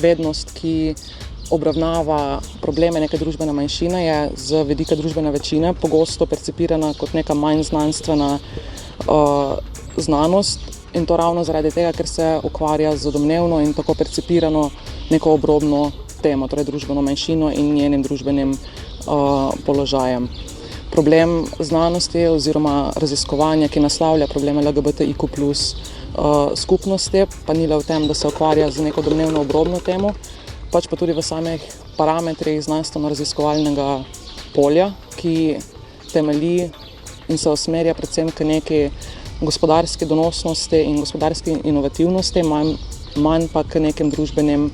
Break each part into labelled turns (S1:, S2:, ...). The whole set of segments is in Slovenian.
S1: vednost, ki obravnava probleme neke družbene manjšine, je z vidika družbene večine pogosto percipirana kot neka manj znanstvena znanost, in to ravno zaradi tega, ker se ukvarja z domnevno in tako percipirano neko obrobno temo, torej družbeno manjšino in njenim družbenim položajem. Problem znanosti oziroma raziskovanja, ki naslavlja probleme LGBTIQ+ skupnosti, pa ni le v tem, da se ukvarja z neko domnevno obrobno temo, pač pa tudi v samih parametrih znanstveno-raziskovalnega polja, ki temelji in se usmerja predvsem k neki gospodarski donosnosti in gospodarski inovativnosti, manj pa k nekim družbenim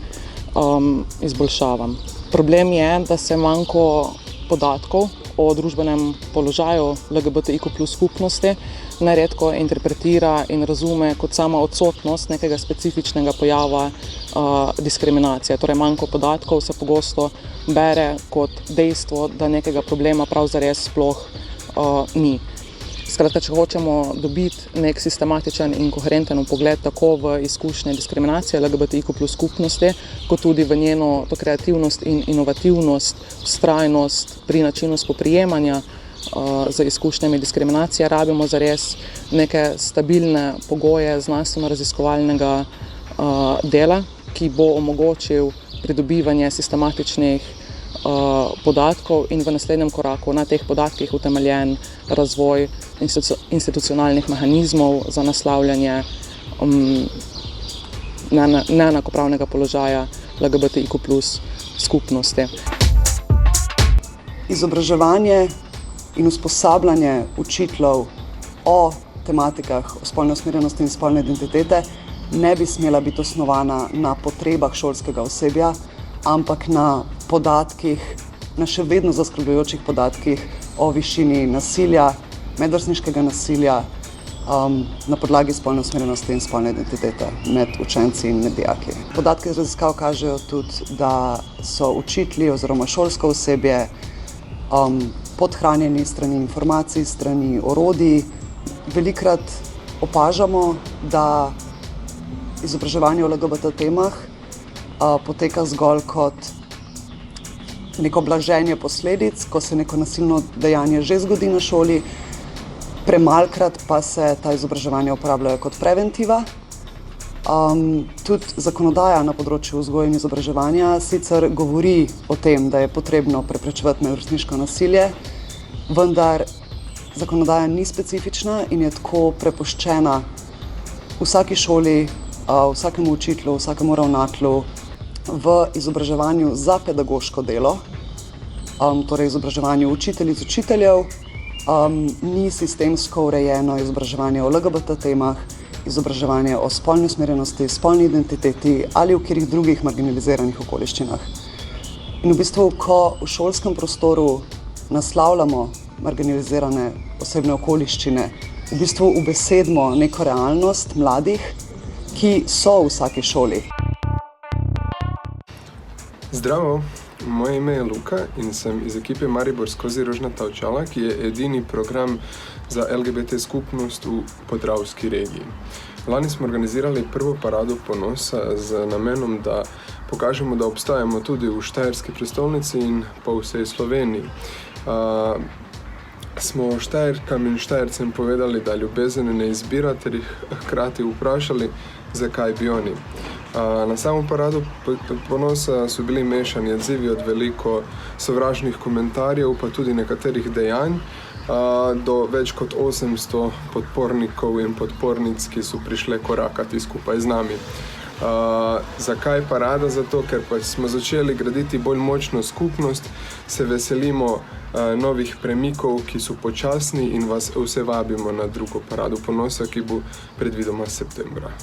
S1: izboljšavam. Problem je, da se manjko podatkov o družbenem položaju LGBTIQ+ skupnosti neredko interpretira in razume kot sama odsotnost nekega specifičnega pojava diskriminacije. Torej manjko podatkov se pogosto bere kot dejstvo, da nekega problema prav zares sploh ni. Skratka, če hočemo dobiti nek sistematičen in koherenten vpogled tako v izkušnje diskriminacije LGBTIQ+ skupnosti, kot tudi v njeno kreativnost in inovativnost, vztrajnost pri načinu spoprijemanja z izkušnjami diskriminacije, rabimo zares neke stabilne pogoje znanstveno-raziskovalnega dela, ki bo omogočil pridobivanje sistematičnih podatkov in v naslednjem koraku na teh podatkih utemeljen razvoj institucionalnih mehanizmov za naslavljanje neenakopravnega položaja LGBTIQ+ skupnosti.
S2: Izobraževanje in usposabljanje učiteljev o tematikah o spolne usmerjenosti in spolne identitete ne bi smela biti osnovana na potrebah šolskega osebja, ampak na podatkih, na še vedno zaskrbljujočih podatkih o višini nasilja, medvrstniškega nasilja na podlagi spolne usmerjenosti in spolne identitete med učenci in med dijaki. Podatki iz raziskav kažejo tudi, da so učitelji oziroma šolsko osebje podhranjeni strani informacij, strani orodij. Velikokrat opažamo, da izobraževanje o LGBT temah poteka zgolj kot neko blaženje posledic, ko se neko nasilno dejanje že zgodi na šoli, premalkrat pa se ta izobraževanja uporabljajo kot preventiva. Tudi zakonodaja na področju vzgoje in izobraževanja sicer govori o tem, da je potrebno preprečevati medvrstniško nasilje, vendar zakonodaja ni specifična in je tako prepuščena vsaki šoli, vsakemu učitelju, vsakemu ravnatelju v izobraževanju za pedagoško delo, torej izobraževanju učiteljic, učiteljev, ni sistemsko urejeno izobraževanje o LGBT temah, izobraževanje o spolni usmerjenosti, spolni identiteti ali v katerih drugih marginaliziranih okoliščinah. In v bistvu, ko v šolskem prostoru naslavljamo marginalizirane osebne okoliščine, v bistvu ubesedimo neko realnost mladih, ki so v vsaki šoli.
S3: Zdravo, moje ime je Luka in sem iz ekipe Maribor skozi rožnata očala, ki je edini program za LGBT skupnost v Podravski regiji. Lani smo organizirali prvo parado ponosa z namenom, da pokažemo, da obstajamo tudi v Štajerski prestolnici in po vsej Sloveniji. Smo Štajerkam in Štajercem povedali, da ljubezen ne izbira, ter jih hkrati vprašali, zakaj bi oni. Na samem paradu ponosa so bili mešani odzivi od veliko sovražnih komentarjev, pa tudi nekaterih dejanj, do več kot 800 podpornikov in podpornic, ki so prišle korakati skupaj z nami. Zakaj parada? Zato, ker pa smo začeli graditi bolj močno skupnost, se veselimo novih premikov, ki so počasni in vas vse vabimo na drugo parado ponosa, ki bo predvidoma septembra.